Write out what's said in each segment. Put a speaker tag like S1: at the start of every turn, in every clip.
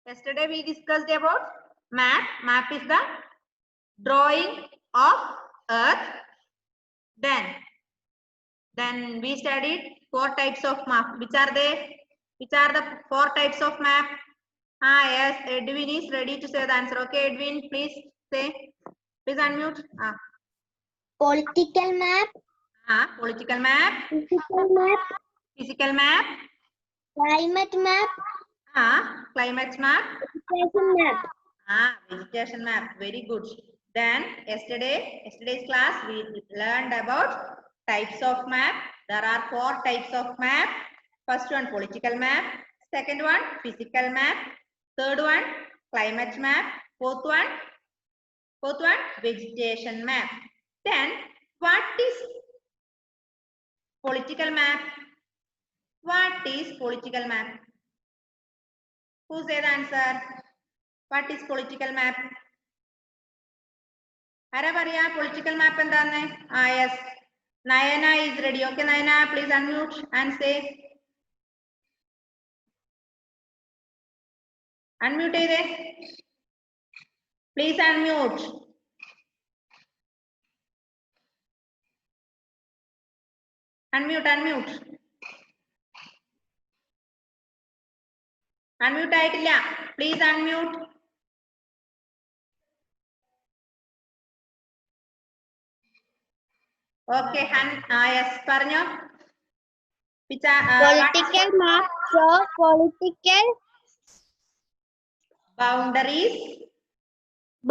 S1: Yesterday we discussed about map. Map is the drawing of earth. Then we studied 4 types of map. Which are they? Which are the 4 types of map? Yes, Edwin is ready to say the answer. Okay, Edwin, please say. Please unmute.
S2: Political map,
S1: Political map.
S2: physical map,
S1: Physical map.
S2: climate map,
S1: Climate map.
S2: vegetation map.
S1: Vegetation map. Very good. Then yesterday's class we learned about types of map. There are 4 types of map. First one political map. Second one physical map. Third one climate map. Fourth one vegetation map. Then what is political map? What is political map? Who say the answer? What is political map? Ara paraya political map endane? Yes. Nayana is ready. Okay, Nayana, please unmute and say. Unmute ide. Please unmute. Unmute. Unmute ആയിട്ടില്ല. Please unmute. Okay, yes, പറഞ്ഞോ.
S2: Political map show political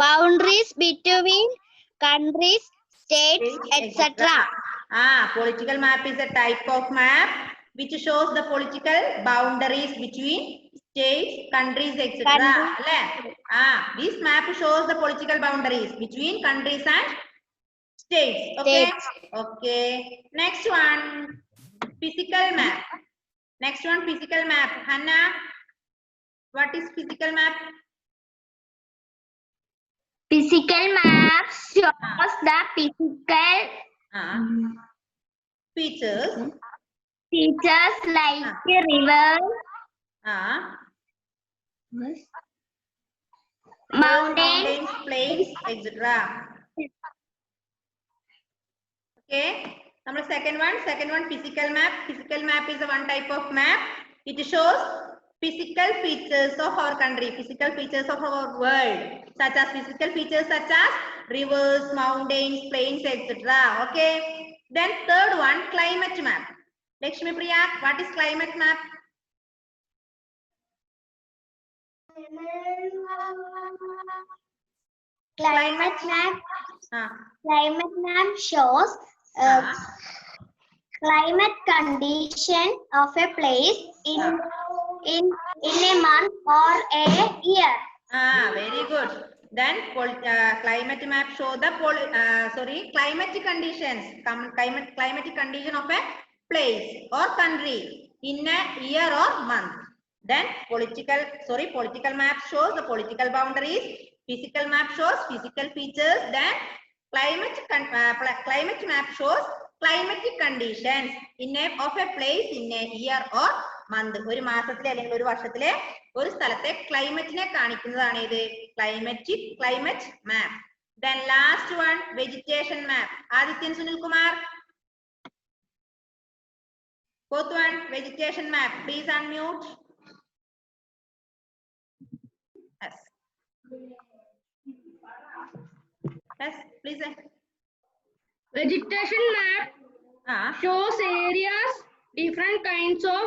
S2: boundaries between countries, states, etc.
S1: Political map is a type of map which shows the political boundaries between states, countries, etc. This map shows the political boundaries between countries and states. Okay. Okay. Next one, physical map. Hannah, what is physical map?
S2: Physical map shows the physical
S1: features
S2: like rivers, mountains,
S1: plains, etc. Okay. Number second one, physical map. Physical map is one type of map. It shows physical features of our country, physical features of our world, such as rivers, mountains, plains, etc. Okay. Then third one, climate map. Lakshmi Priya, what is climate map?
S2: Climate map shows climate condition of a place in a month or a year.
S1: Very good. Then climate map show the climatic conditions, climatic condition of a place or country in a year or month. Then political map shows the political boundaries. Physical map shows physical features. Then climate map shows climatic conditions of a place in a year or month. ഒരു മാസത്തിലെ അല്ലെങ്കിൽ ഒരു വർഷത്തിലെ ഒരു സ്ഥലത്തെ ക്ലൈമറ്റിനെ കാണിക്കുന്നതാണ് ഇത് climate map. Then last one, vegetation map. Adityan Sunil Kumar. Fourth one, vegetation map. Please unmute. Yes, please.
S3: Vegetation map shows areas, different kinds of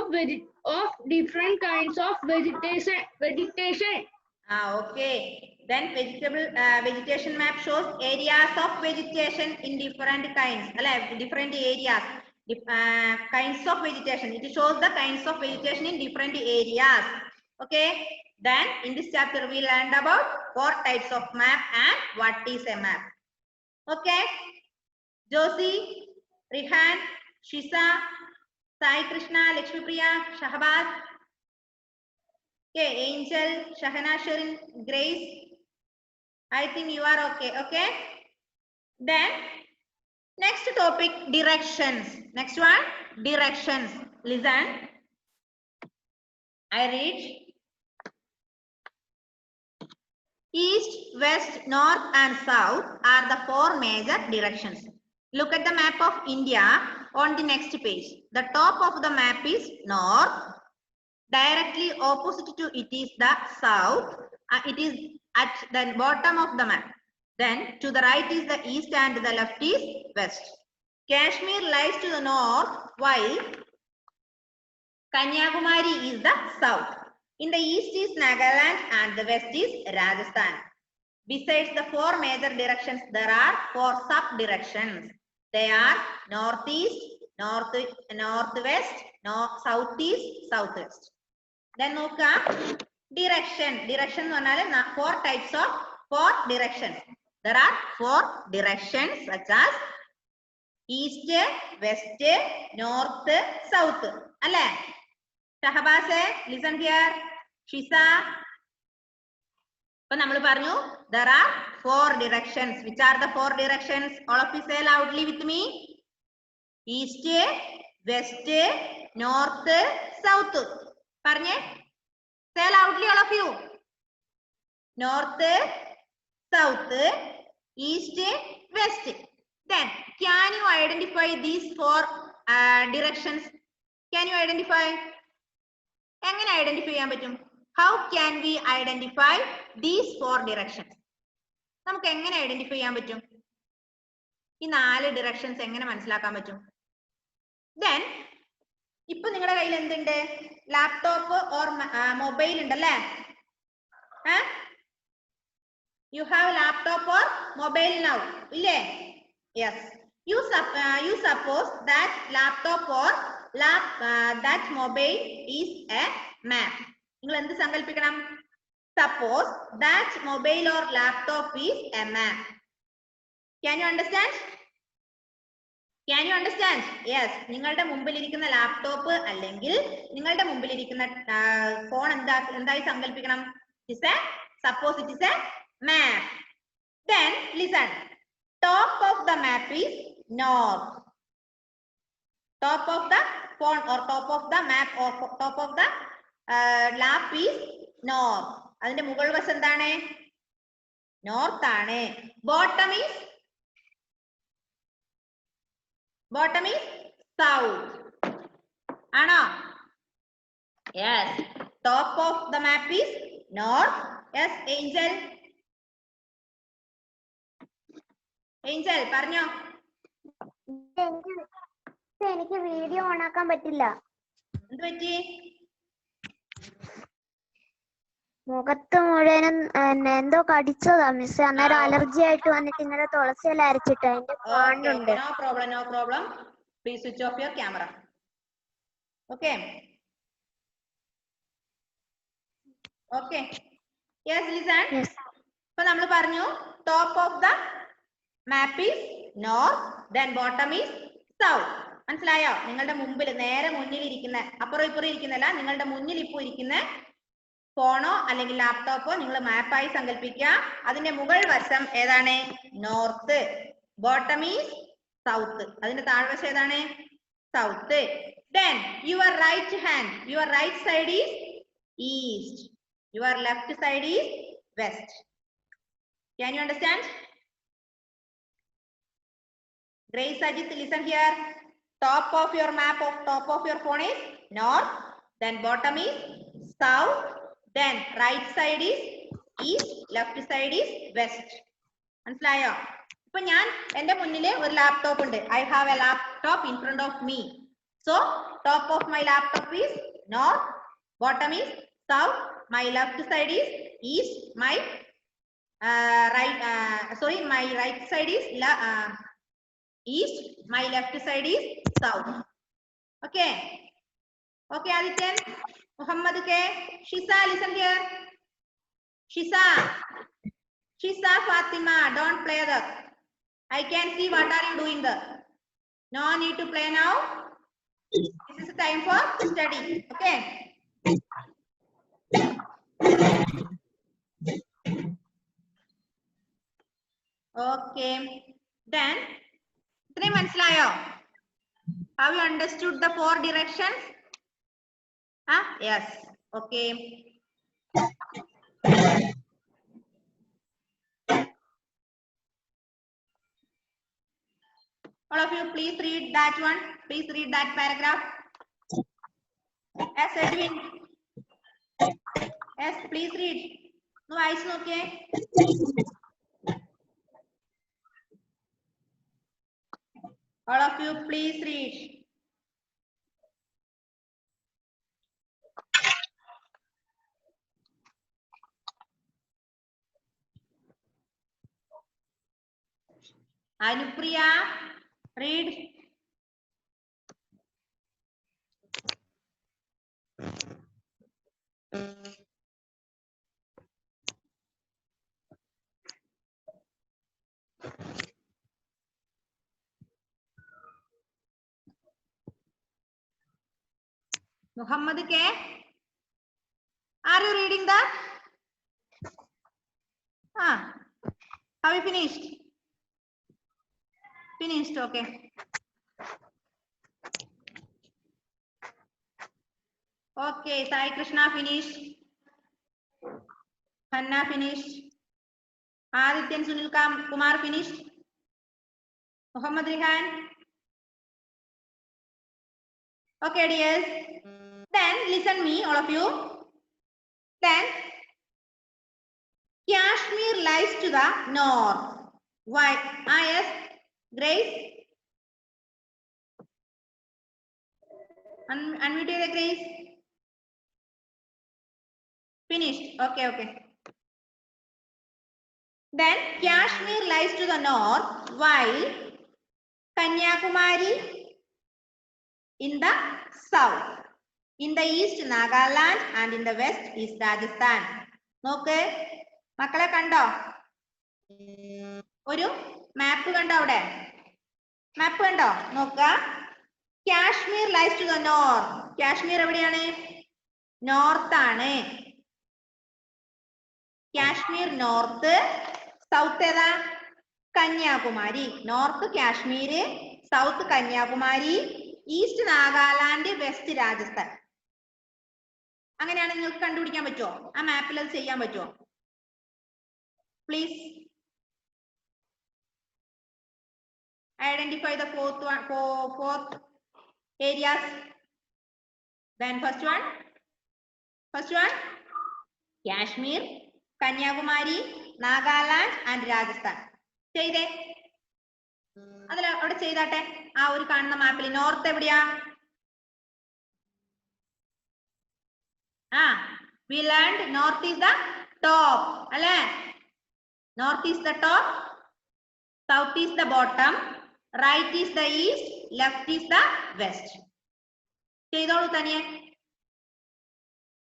S3: vegetation.
S1: Okay. Then vegetation map shows areas of vegetation in different kinds. Different areas. Kinds of vegetation. It shows the kinds of vegetation in different areas. Okay. Then in this chapter we learned about 4 types of map and what is a map. Okay. Josie, Rihan, Shisa, Sai Krishna, Lakshmi Priya, Shahbaz. Okay, Angel, Shahana, Sharin, Grace. I think you are okay. Okay. Then next topic, directions. Next one, directions. Listen. I read. East, west, north and south are the 4 major directions. Look at the map of India on the next page. The top of the map is north. Directly opposite to it is the south. It is at the bottom of the map. Then to the right is the east and the left is west. Kashmir lies to the north while Kanyakumari is the south. In the east is Nagaland and the west is Rajasthan. Besides the 4 major directions, there are 4 sub-directions. They are northeast, northwest, southeast, southwest. Then നോക്കുക direction. Direction എന്ന് പറഞ്ഞാൽ 4 types of 4 directions. There are 4 directions such as east, west, north, south. അല്ലേ? Shahbaz, listen here. Shisa. അപ്പോൾ നമ്മൾ പറഞ്ഞു there are 4 directions. Which are the 4 directions? All of you say loudly with me. East, west, north, south. പറഞ്ഞേ. Say loudly all of you. North, south, east, west. Then can you identify these 4 directions? Can you identify? എങ്ങനെ identify ചെയ്യാൻ പറ്റും? How can we identify these 4 directions? നമുക്ക് എങ്ങനെ identify ചെയ്യാൻ പറ്റും? ഈ 4 directions എങ്ങനെ മനസ്സിലാക്കാൻ പറ്റും? Then ഇപ്പൊ നിങ്ങളുടെ കയ്യിൽ എന്തുണ്ട്? ലാപ്ടോപ്പ് ഓർ മൊബൈൽ ഉണ്ടല്ലേ? You have laptop or mobile now? ഇല്ലേ? Yes. You suppose that laptop or that mobile is a map. നിങ്ങൾ എന്ത് സങ്കല്പിക്കണം? Suppose that mobile or laptop is a map. Can you understand? Can you understand? Yes. നിങ്ങളുടെ മുമ്പിൽ ഇരിക്കുന്ന laptop അല്ലെങ്കിൽ നിങ്ങളുടെ മുമ്പിൽ ഇരിക്കുന്ന ഫോൺ എന്തായി സങ്കല്പിക്കണം? Suppose it is a map. Then listen. Top of the map is north. Top of the phone or top of the map or top of the lap is north. അതിന്റെ മുകൾ വശം എന്താണ്? North ആണ്. Bottom is south. ആണോ? Yes. Top of the map is north. Yes, Angel. Angel, പറഞ്ഞോ.
S2: എനിക്ക് video on ആക്കാൻ പറ്റില്ല.
S1: എന്ത് പറ്റി?
S2: മുഖത്ത് മുഴുവനും എന്തോ കടിച്ചതാ മിസ്. അന്നേരം അലർജി ആയിട്ട് വന്നിട്ട് ഇന്നലെ തുളസിയില അരച്ചിട്ട് അതിന്റെ കാണുന്നുണ്ട്.
S1: No problem. Please switch off your camera. Okay. Yes, listen.
S2: Yes.
S1: ഇപ്പൊ നമ്മൾ പറഞ്ഞു top of the map is north, then bottom is south. മനസ്സിലായോ? നിങ്ങളുടെ മുമ്പിൽ നേരെ മുന്നിൽ ഇരിക്കുന്ന അപ്പുറം ഇപ്പുറം ഇരിക്കുന്നല്ല, നിങ്ങളുടെ മുന്നിൽ ഇപ്പോൾ ഇരിക്കുന്ന ഫോണോ അല്ലെങ്കിൽ ലാപ്ടോപ്പോ നിങ്ങൾ മാപ്പായി സങ്കല്പിക്കുക. അതിന്റെ മുകൾ വശം ഏതാണ്? നോർത്ത്. Bottom is south. അതിന്റെ താഴ്വശം ഏതാണ്? South. Then your right hand, your right side is east, your left side is west. Can you understand? Grace Ajit, listen here. Top of your map of top of your phone is north, then bottom is south, then right side is east, left side is west. മനസ്സിലായോ? ഇപ്പൊ ഞാൻ എന്റെ മുന്നിൽ ഒരു laptop ഉണ്ട്. I have a laptop in front of me. So top of my laptop is north, bottom is south, my left side is east, my my right side is east, my left side is south. Okay, Adityan, Muhammad, okay. Shisa, listen here. Shisa, Fatima, don't play that. I can see what are you doing there. No need to play now. This is time for study. Okay. Okay. Then ഇത്രയും മനസ്സിലായോ? Have you understood the 4 directions? Yes. Okay. All of you, please read that one. Please read that paragraph. Yes, Edwin. Yes, please read. No, eyes no, okay. All of you, please read. Anupriya, read. Muhammad K. Are you reading that? Have you finished? Finished, okay. Okay, Sai Krishna finished. Hanna finished. Adityan Sunil Kumar finished. Muhammad Rihan. Okay, dears. Then listen me, all of you. Then Kashmir lies to the north. Why? Yes, Grace. Unmute the Grace. Finished. Okay. Then Kashmir lies to the north, while Kanyakumari in the south. In the east, Nagaland, and in the west is Rajasthan. Okay, മക്കളെ കണ്ടോ? ഒരു മാപ്പ് കണ്ടോ? അവിടെ map കണ്ടോ? നോക്ക. Kashmir lies to the north. Kashmir എവിടെയാണ്? North ആണ്. Kashmir north. South ഏതാ? Kanyakumari. North Kashmir, south Kanyakumari, east Nagaland, west Rajasthan. അങ്ങനെയാണ് നിങ്ങൾക്ക് കണ്ടുപിടിക്കാൻ പറ്റുമോ? ആ മാപ്പിൽ അത് ചെയ്യാൻ പറ്റുമോ? Please identify the fourth areas. Then first one Kashmir, Kanyakumari, Nagaland and Rajasthan. ചെയ്തേ. അതിൽ അവിടെ ചെയ്താട്ടെ. ആ ഒരു കാണുന്ന മാപ്പിൽ നോർത്ത് എവിടെയാ? we learned north is the top, അല്ലേ? North is the top, south is the bottom, right is the east, left is the west. ചെയ്തോളൂ തനിയെ.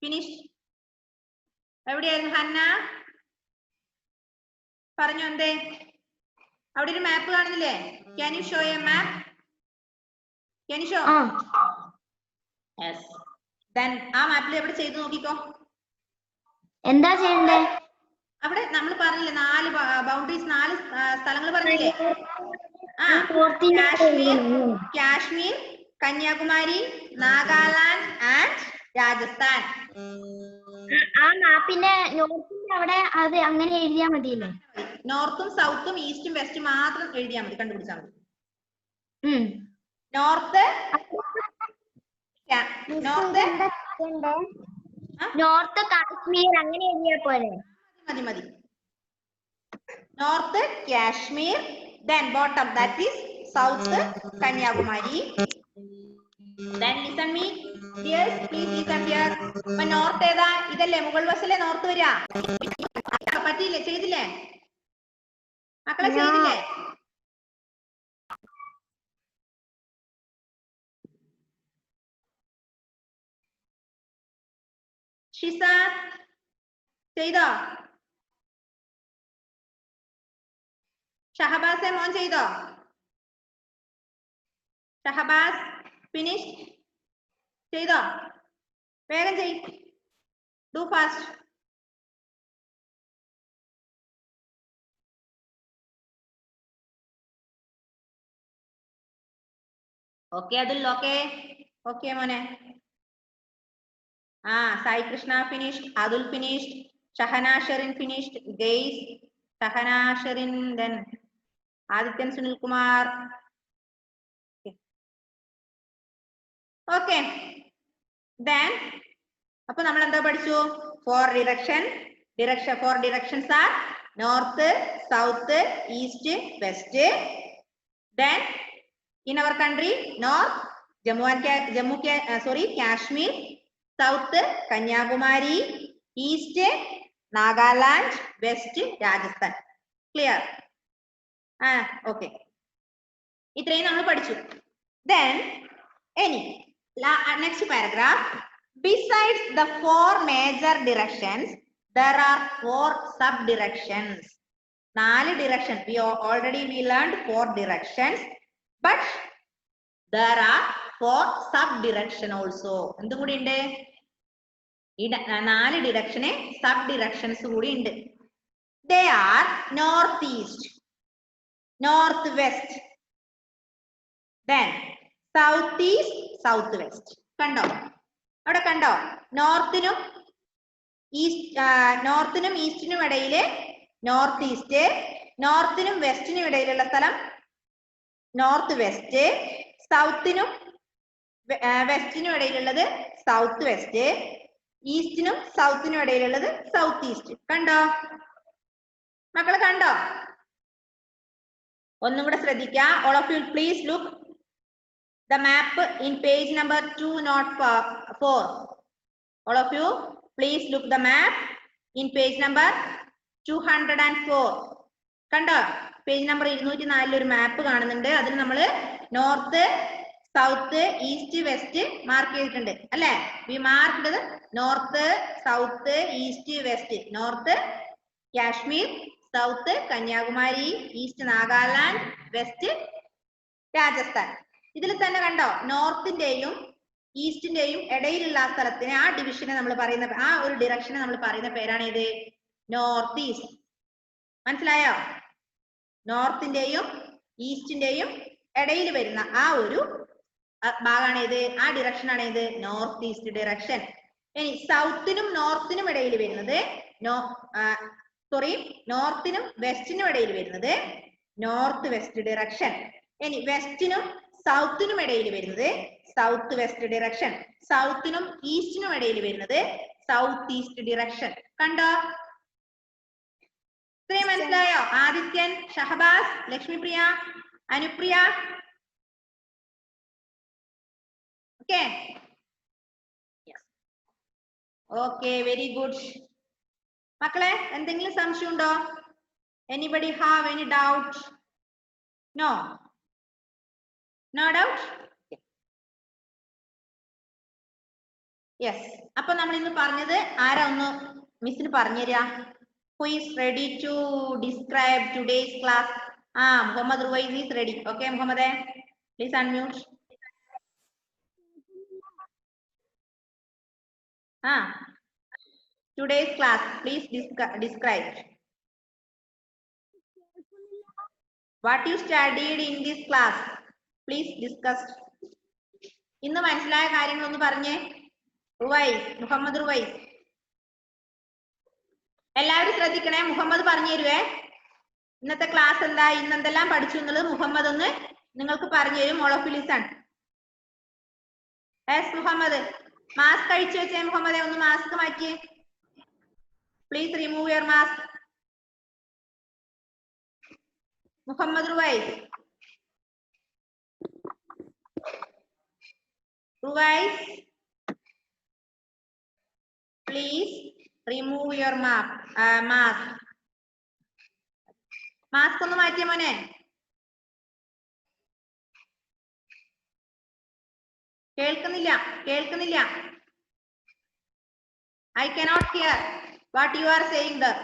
S1: ഫിനിഷ്. എവിടെയായിരുന്നു ഹന്ന? പറഞ്ഞു എന്തേ? അവിടെ ഒരു മാപ്പ് കാണുന്നില്ലേ? Can you show a map? Can you show? Yes. Then ആ മാപ്പിൽ എവിടെ ചെയ്തു നോക്കിക്കോ.
S2: എന്താ ചെയ്യണ്ടേ?
S1: അവിടെ നമ്മൾ പറഞ്ഞില്ലേ 4 ബൗണ്ടറീസ്, 4 സ്ഥലങ്ങൾ പറഞ്ഞില്ലേ? കാശ്മീർ, കന്യാകുമാരി, നാഗാലാൻഡ് ആൻഡ് രാജസ്ഥാൻ.
S2: ആ മാപ്പിന്റെ നോർത്തിന്റെ അവിടെ അത് അങ്ങനെ എഴുതിയാ മതിയല്ലേ?
S1: നോർത്തും സൗത്തും ഈസ്റ്റും വെസ്റ്റും മാത്രം എഴുതിയാൽ മതി, കണ്ടുപിടിച്ചാൽ മതി. നോർത്ത്
S2: നോർത്ത് കാശ്മീർ അങ്ങനെ എഴുതിയാ പോലെ
S1: മതി. North Kashmir, then bottom that is south Kanyakumari. Then listen me, yes, please listen here. North ഏതാ? ഇതല്ലേ മുകൾ വശല്ലേ നോർത്ത് വരിക? പറ്റിയില്ലേ? ചെയ്തില്ലേ മക്കളെ? ചെയ്തില്ലേ? ഷിസ ചെയ്തോ? ഷഹബാസെ മോൻ ചെയ്തോ? ഷഹബാസ് ഫിനിഷ് ചെയ്തോ? വേഗം ചെയ്. Do fast. Okay Athul. Okay മോനെ. Sai Krishna finished, Adul finished, Shahana Sharin finished, Gaze, Shahana Sharin, then Adityan Sunil Kumar, Okay. Then, അപ്പൊ നമ്മൾ എന്താ പഠിച്ചു? Four directions are north, south, east, west. Then, in our country, north, Kashmir, south, Kanyakumari, east, Nagaland, west, Rajasthan. Clear? Okay. ഇത്രയും നമ്മൾ പഠിച്ചു. Then, next paragraph. Besides the four major directions, there are four sub-directions. 4 directions. We learned 4 directions, but there are 4 sub-directions also. എന്തും കൂടി ഉണ്ട്? ഈ 4 direction sub-directions കൂടി ഉണ്ട്. They are northeast, northwest, then southeast, southwest. കണ്ടോ? അവിടെ കണ്ടോ? നോർത്തിനും ഈസ്റ്റിനും ഇടയില് നോർത്ത് ഈസ്റ്റ്, നോർത്തിനും വെസ്റ്റിനും ഇടയിലുള്ള സ്ഥലം നോർത്ത് വെസ്റ്റ്, സൗത്തിനും വെസ്റ്റിനും ഇടയിലുള്ളത് സൗത്ത് വെസ്റ്റ്, ഈസ്റ്റിനും സൗത്തിനും ഇടയിലുള്ളത് സൗത്ത് ഈസ്റ്റ്. കണ്ടോ മക്കള്? കണ്ടോ? ഒന്നും കൂടെ ശ്രദ്ധിക്കാം. All of you please look the map in page number 204. All of you please look the map in page number 204. കണ്ടോ? പേജ് നമ്പർ 204 ഒരു മാപ്പ് കാണുന്നുണ്ട്. അതിൽ നമ്മൾ north, south, east, west mark ചെയ്തിട്ടുണ്ട് അല്ലെ? We marked north, south, east, west. North Kashmir, south Kanyakumari, east Nagaland, west Rajasthan. ഇതിൽ തന്നെ കണ്ടോ നോർത്തിന്റെയും ഈസ്റ്റിന്റെയും ഇടയിലുള്ള ആ സ്ഥലത്തിന്, ആ ഡിവിഷനെ നമ്മൾ പറയുന്ന, ആ ഒരു ഡിറക്ഷനെ നമ്മൾ പറയുന്ന പേരാണ് ഇത് നോർത്ത് ഈസ്റ്റ്. മനസ്സിലായോ? നോർത്തിന്റെയും ഈസ്റ്റിന്റെയും ഇടയിൽ വരുന്ന ആ ഒരു ഭാഗമാണ് ഇത്, ആ ഡിറക്ഷൻ ആണ് ഇത് നോർത്ത് ഈസ്റ്റ് ഡിറക്ഷൻ. ഇനി സൗത്തിനും നോർത്തിനും ഇടയിൽ വരുന്നത് നോർത്തിനും വെസ്റ്റിനും ഇടയിൽ വരുന്നത് നോർത്ത് വെസ്റ്റ് ഡിറക്ഷൻ. ഇനി വെസ്റ്റിനും സൗത്തിനും ഇടയിൽ വരുന്നത് സൗത്ത് വെസ്റ്റ് ഡിറക്ഷൻ. സൗത്തിനും ഈസ്റ്റിനും ഇടയിൽ വരുന്നത് സൗത്ത് ഈസ്റ്റ് ഡിറക്ഷൻ. കണ്ടോ? ഇത്രയും മനസ്സിലായോ? Adithyan, Shahabaz, Lakshmipriya, Anupriya. Okay okay, very good. മക്കളെ എന്തെങ്കിലും സംശയം ഉണ്ടോ? Anybody have any doubt? No doubt? Yes. അപ്പൊ നമ്മൾ ഇന്ന് പറഞ്ഞത് ആരാ ഒന്ന് മിസ്സിന് പറഞ്ഞുതരാ? Who is ready to describe today's class? Muhammad Ruwais is ready. Okay, Muhammad, please unmute. Today's class, please describe. What you studied in this class, please discuss. ഇന്ന് മനസ്സിലായ കാര്യങ്ങൾ ഒന്ന് പറഞ്ഞേ. റുവൈസ്, മുഹമ്മദ് റുവൈസ്. എല്ലാവരും ശ്രദ്ധിക്കണേ. മുഹമ്മദ് പറഞ്ഞു തരുവേ ഇന്നത്തെ ക്ലാസ് എന്താ, ഇന്ന് എന്തെല്ലാം പഠിച്ചു എന്നുള്ളത് മുഹമ്മദ് ഒന്ന് നിങ്ങൾക്ക് പറഞ്ഞു തരും. All of you listen. Yes Muhammad. Mask കഴിച്ചു വെച്ചേ മുഹമ്മദെ, ഒന്ന് മാസ്ക് മാറ്റിയേ. Please remove your mask. Muhammad Ruvais. Ruvais please remove your mask. Mask ഒന്ന് മാറ്റിയ മോനെ. കേൾക്കുന്നില്ല. I cannot hear what you are saying there.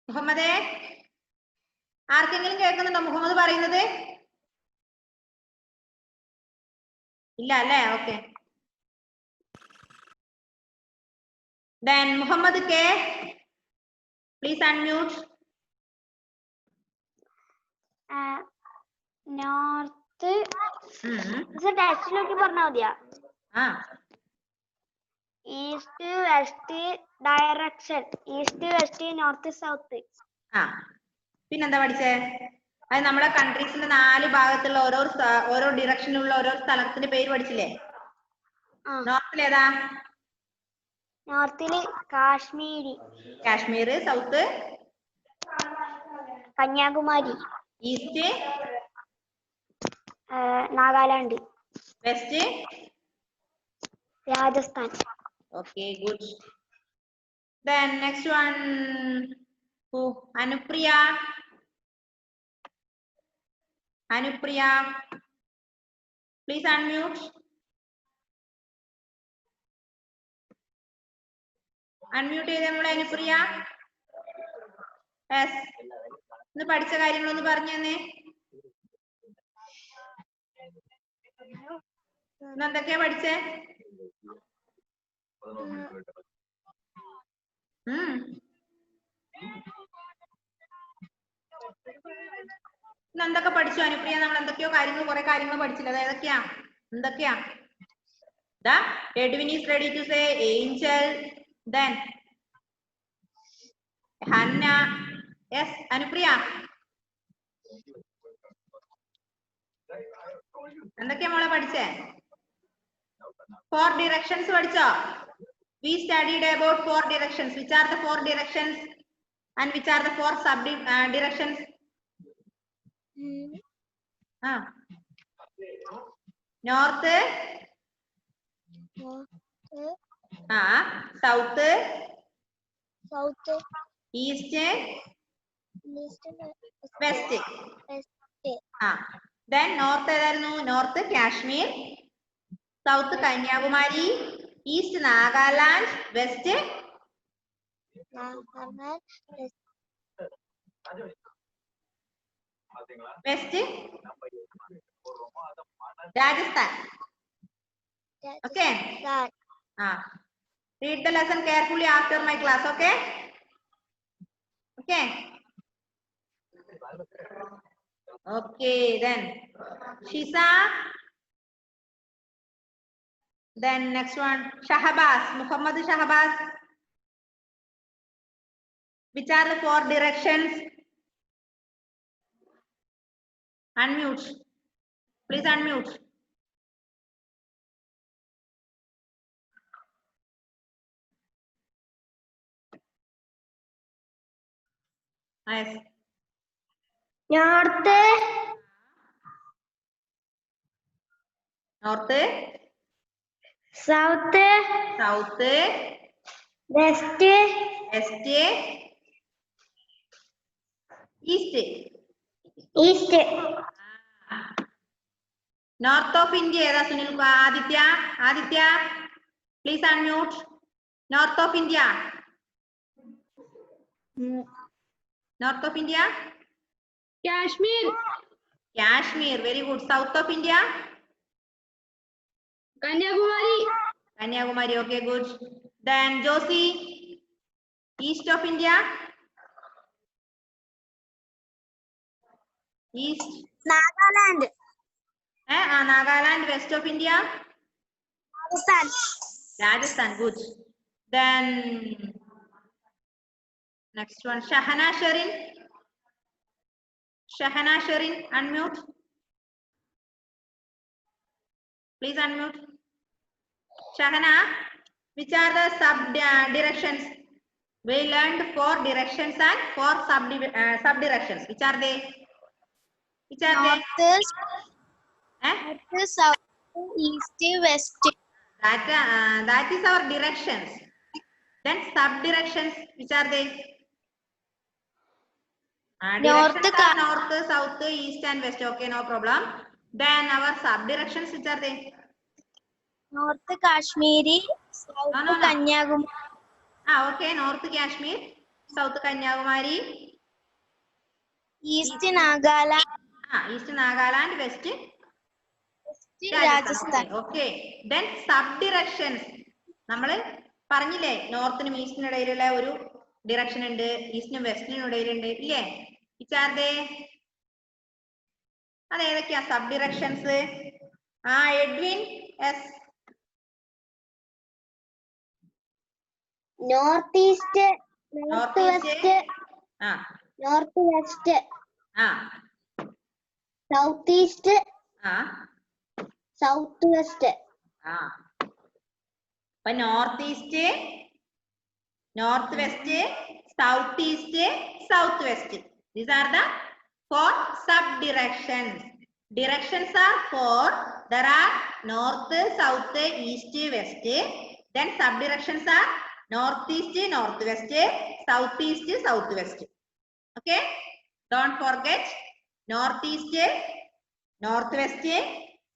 S1: മുഹമ്മദേ, ആർക്കെങ്കിലും കേൾക്കുന്നുണ്ടോ മുഹമ്മദ് പറയുന്നത്? ഇല്ല അല്ലേ? Okay. Then Muhammad K, please unmute.
S2: North ടെക്സ്റ്റിലൊക്കെ പറഞ്ഞാൽ മതിയാ? East west direction. East west north south.
S1: പിന്നെന്താ പഠിച്ചേ? അത് നമ്മുടെ കൺട്രീസിന്റെ 4 ഭാഗത്തുള്ള ഓരോ ഡിറക്ഷനിലുള്ള ഓരോ സ്ഥലത്തിന്റെ പേര് പഠിച്ചില്ലേ? നോർത്തിലേതാ?
S2: നോർത്തില്
S1: Kashmir. South
S2: Kanyakumari.
S1: East
S2: Nagaland.
S1: West
S2: Rajasthan.
S1: Okay, good. Then next one, who? Anupriya. Anupriya, please unmute. Unmute ചെയ്തേ മോളെ അനുപ്രിയ. Yes. ഇന്ന് പഠിച്ച കാര്യങ്ങളൊന്ന് പറഞ്ഞു തന്നെ. ഇന്ന് എന്തൊക്കെയാ പഠിച്ചേ? ഇന്ന് എന്തൊക്കെ പഠിച്ചു അനുപ്രിയ? നമ്മൾ എന്തൊക്കെയോ കുറെ കാര്യങ്ങൾ പഠിച്ചില്ല. അത് എന്തൊക്കെയാ? Edwin is ready to say angel. Then Hannah. Yes, Anupriya. എന്തൊക്കെയാ മോളെ പഠിച്ചേ? 4 directions പഠിച്ചോ? We studied about 4 directions. Which are the 4 directions and which are the 4 sub directions? North, south, east, west. Then north ഏതായിരുന്നു? North Kashmir, south Kanyakumari, east Nagaland, west Rajasthan. Okay. Read the lesson carefully after my class. Okay. Okay. Then Shisa. Then next one, Shahbaz, Muhammad Shahbaz. Which are the 4 directions? Unmute. Please unmute. Yes.
S2: North, south, west, east.
S1: North of India ഏതാ Sunil? Aditya please unmute. North of India. North of India? Kashmir, very good. South of India? Kanyakumari, okay, good. Then Josie, east of India? East?
S2: Nagaland.
S1: Nagaland. West of India? Rajasthan, good. Then next one, Shahana Sherin, unmute. Please unmute. Shahana, which are the sub directions? We learned 4 directions and 4 sub directions. Which are they?
S2: North, south, east, west.
S1: That is our directions. Then sub directions, which are they? North, south, east and west. Okay, no problem. Then our sub directions, which are they?
S2: North Kashmiri, south Kanyakumari.
S1: Okay, North Kashmir, South Kanyakumari,
S2: East Nagaland.
S1: East Nagaland, West
S2: Rajasthan.
S1: Okay. Then sub directions. നമ്മള് പറഞ്ഞില്ലേ നോർത്തിനും ഈസ്റ്റിനും ഇടയിലുള്ള ഒരു direction ഉണ്ട്, ഈസ്റ്റിനും വെസ്റ്റിനും ഇടയിലുണ്ട് ഇല്ലേ? വിചാരതേ അതേതൊക്കെയാ sub directions? Edwin. Yes.
S2: North east, north west, north west. southeast, southwest.
S1: അപ്പൊ northeast, northwest, southeast, southwest. These are the 4 sub-directions. Directions are 4. There are north, south, east, west. Then sub-directions are northeast, northwest, southeast, southwest. Okay? Don't forget northeast, northwest,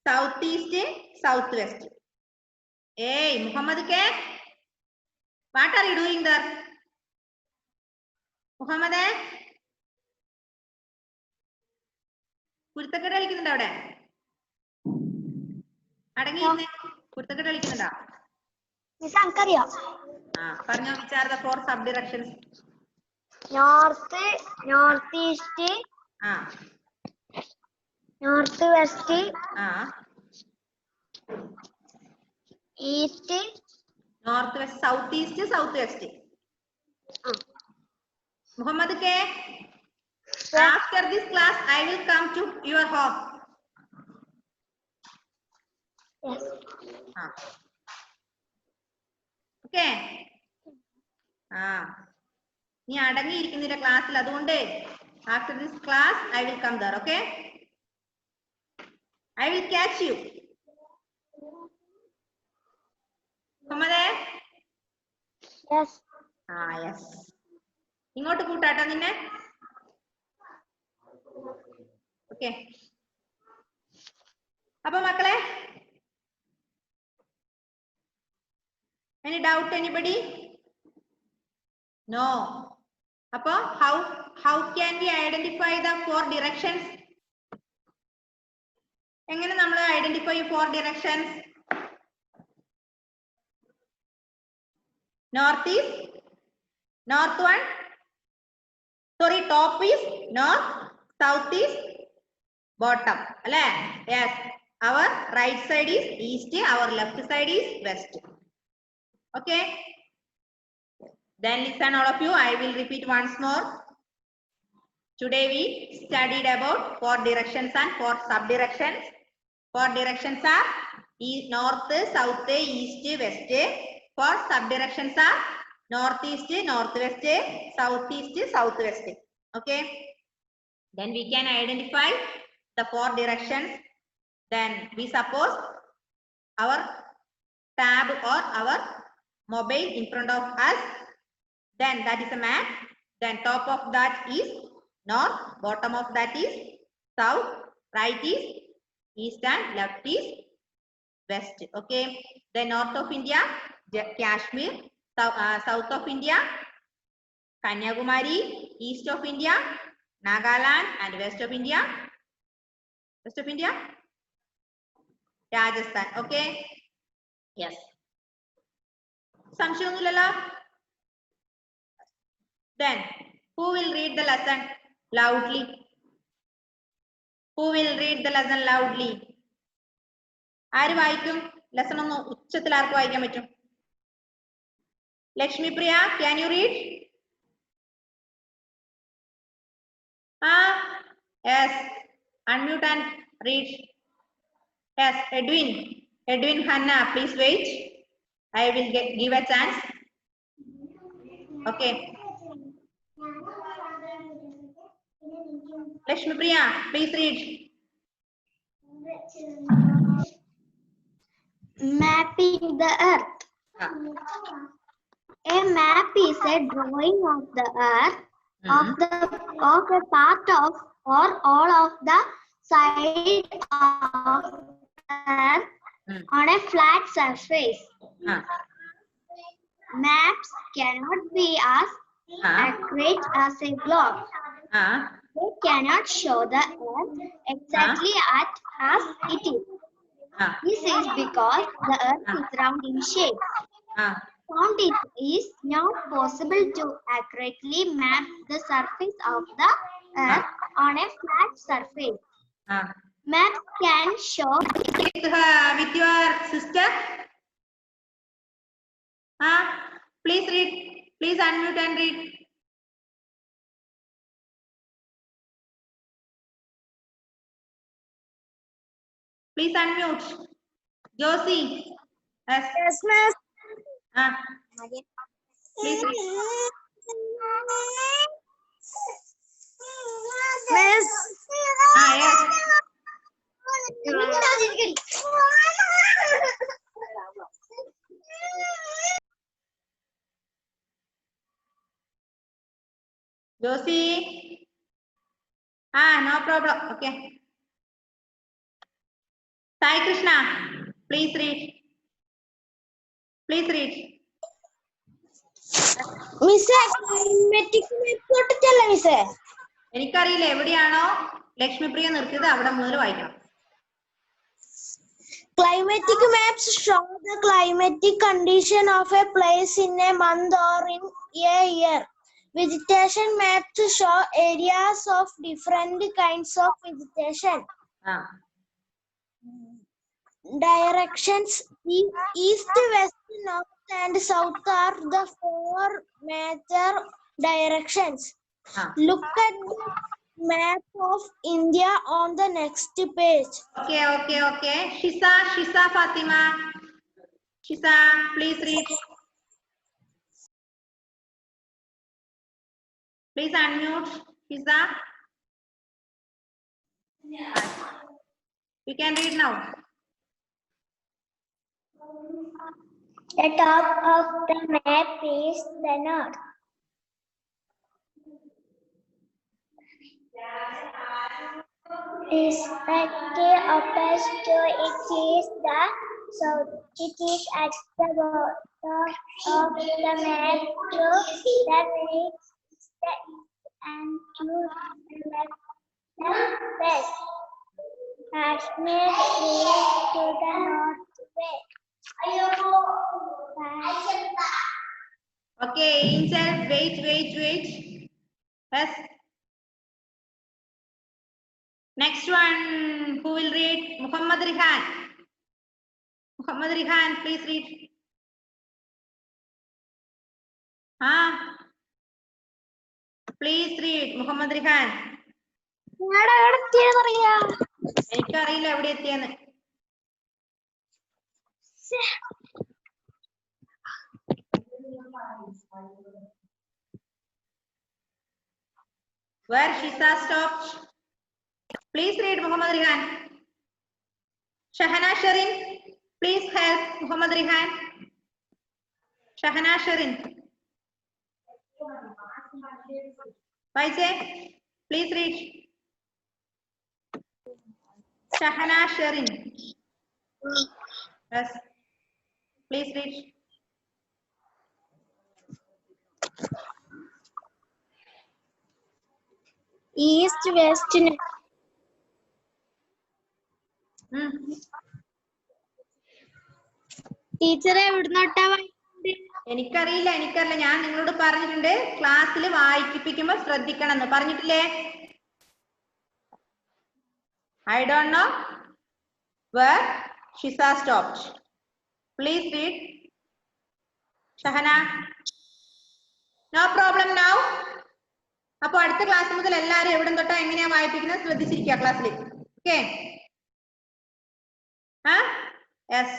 S1: southeast, southwest. Hey, Muhammad K. What are you doing there? Muhammad? കുരുത്തക്കേട് കളിക്കുന്നുണ്ടോ അവിടെ? അടങ്ങിയിരുന്നേ. കുരുത്തക്കേട് കളിക്കുന്നുണ്ടോ?
S2: Miss അനക്കറിയോ?
S1: പറഞ്ഞോ. which are the 4 sub directions?
S2: North, northeast, northwest, east,
S1: northwest, southeast, southwest. Muhammad K. After this class, I will come to your home.
S2: Yes.
S1: Okay. നീ അടങ്ങിയിരിക്കുന്നില്ല ക്ലാസ്സിൽ, അതുകൊണ്ട് after this class I will come there. Okay? I will catch you. Muhammad?
S2: Yes.
S1: Yes. ഇങ്ങോട്ട് കൂട്ടാട്ടോ നിന്നെ. Okay. അപ്പൊ മക്കളെ, any doubt anybody? No. അപ്പൊ how can we identify the 4 directions? എങ്ങനെ നമ്മൾ identify 4 directions? North is north one. Sorry, top is north, south is bottom. Alle? Yes. Our right side is east, our left side is west. Okay? Then listen all of you. I will repeat once more. Today we studied about 4 directions and 4 sub-directions. 4 directions are north, south, east, west. 4 sub-directions are northeast, northwest, southeast, southwest. Okay? Then we can identify the 4 directions. Then we suppose our tab or our mobile in front of us. Then that is a map. Then top of that is north, bottom of that is south, right is east and left is west. Okay. Then north of India, Kashmir. South of India, Kanyakumari. East of India, Nagaland. And west of India, Rajasthan. Okay. Yes. Samshayonillalo. Then who will read the lesson loudly? Who will read the lesson loudly? ആര് വായിക്കും? Lesson ഒന്ന് ഉച്ചത്തിൽ ആർക്ക് വായിക്കാൻ പറ്റും? Lakshmi Priya, can you read? Yes. Unmute and read. Yes, Edwin Hanna, please wait. I will give a chance. Okay. Lakshmi Priya, please read.
S2: Mapping the earth. A map is a drawing of the earth, of a part of or all of the side of earth on a flat surface. Maps cannot be as accurate as a globe. They cannot show the earth exactly as it is. This is because the earth is round in shape. Found it is not possible to accurately map the surface of the earth on a flat surface. Maps can show
S1: with your sister. Please read. Please unmute and read. Please unmute. Josie. Yes.
S2: Yes, miss.
S1: Please read.
S2: Miss.
S1: Yes. Josie. No problem. Okay. Sai Krishna, please read. Please read.
S2: Miss, climatic map പൊട്ടിച്ചല്ലേ മിസ്സേ?
S1: എനിക്കറിയില്ല എവിടെയാണോ ലക്ഷ്മിപ്രിയ നിർത്തിയത് അവിടെ മുതൽ വായിക്കണം.
S2: Climatic maps show the climatic condition of a place in a month or in a year. Vegetation maps show areas of different kinds of vegetation. Directions east, west, north, and south are the four major directions. Look at the map of India on the next page.
S1: Okay. Shisa Fatima. Shisa, please read. Please unmute. Shisa. You can read now.
S2: The top of the map is the north. Directly opposite to it is the south. It is at the bottom of the map to the right, the east, and to the left, the west. Kashmir is to the northwest.
S1: Okay, Angel, wait. Yes. Next one, who will read? Muhammad Rihan. Muhammad Rihan, please read. Please read, Muhammad Rihan. എനിക്കറിയില്ല എവിടെ എത്തിയെന്ന്. Where Shisa stopped. Please read, Muhammad Rihan. Shahana Sharin, please help Muhammad Rihan. Shahana Sharin. Vaise, please read. Shahana Sharin. Yes. Please read.
S2: East, west, teacher എവിടുന്നോട്ടാ?
S1: എനിക്കറിയില്ല ഞാൻ നിങ്ങളോട് പറഞ്ഞിട്ടുണ്ട് ക്ലാസ്സിൽ വായിപ്പിക്കുമ്പോ ശ്രദ്ധിക്കണം എന്ന് പറഞ്ഞിട്ടില്ലേ? I don't know where Shisa stopped. Please read. Shahana. No problem now. അപ്പൊ അടുത്ത ക്ലാസ് മുതൽ എല്ലാവരും എവിടെ തൊട്ടാ എങ്ങനെയാ വായിപ്പിക്കുന്നത് ശ്രദ്ധിച്ചിരിക്കുക ക്ലാസ്സിൽ. ഓക്കെ? Yes.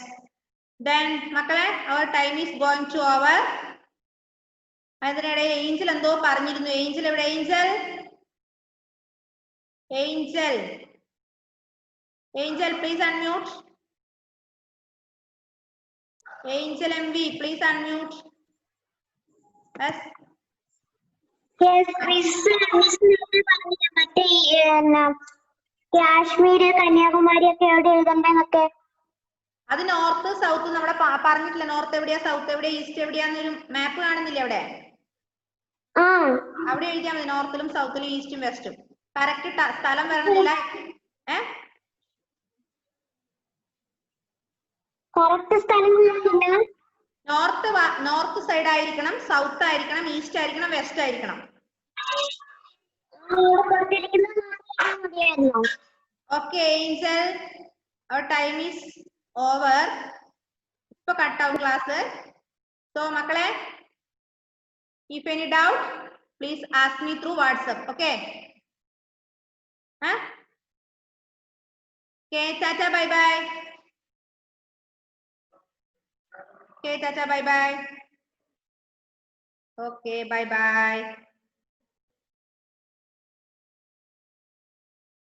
S1: Then മക്കളെ our time is going to over. അതിനിടയിൽ ഏഞ്ചൽ എന്തോ പറഞ്ഞിരുന്നു. ഏഞ്ചൽ എവിടെ? Angel, please unmute. Angel MV, please unmute. Yes.
S2: Yes, Miss. Kashmir, Kanyakumari ഒക്കെ എവിടെ എഴുതണ്ടെന്നൊക്കെ?
S1: അത് നോർത്ത് സൗത്ത് നമ്മളെ പറഞ്ഞിട്ടില്ല. നോർത്ത് എവിടെയാ, സൗത്ത് എവിടെയാ, ഈസ്റ്റ് എവിടെയാന്നൊരു മാപ്പ് കാണുന്നില്ലേ അവിടെ? അവിടെ എഴുതിയാൽ മതി. നോർത്തിലും സൗത്തിലും ഈസ്റ്റും വെസ്റ്റും. കറക്റ്റ് സ്ഥലം വരണമെന്നില്ല. നോർത്ത് സൈഡ് ആയിരിക്കണം, സൗത്ത് ആയിരിക്കണം, ഈസ്റ്റ് ആയിരിക്കണം, വെസ്റ്റ് ആയിരിക്കണം. Okay, Angel, our time is over. ഇപ്പൊ കട്ട് ആവും ക്ലാസ്. So മക്കളെ, if any doubt, please ask me through WhatsApp. Okay? Okay, tata, bye bye. Okay, tata, bye bye. Okay, bye bye.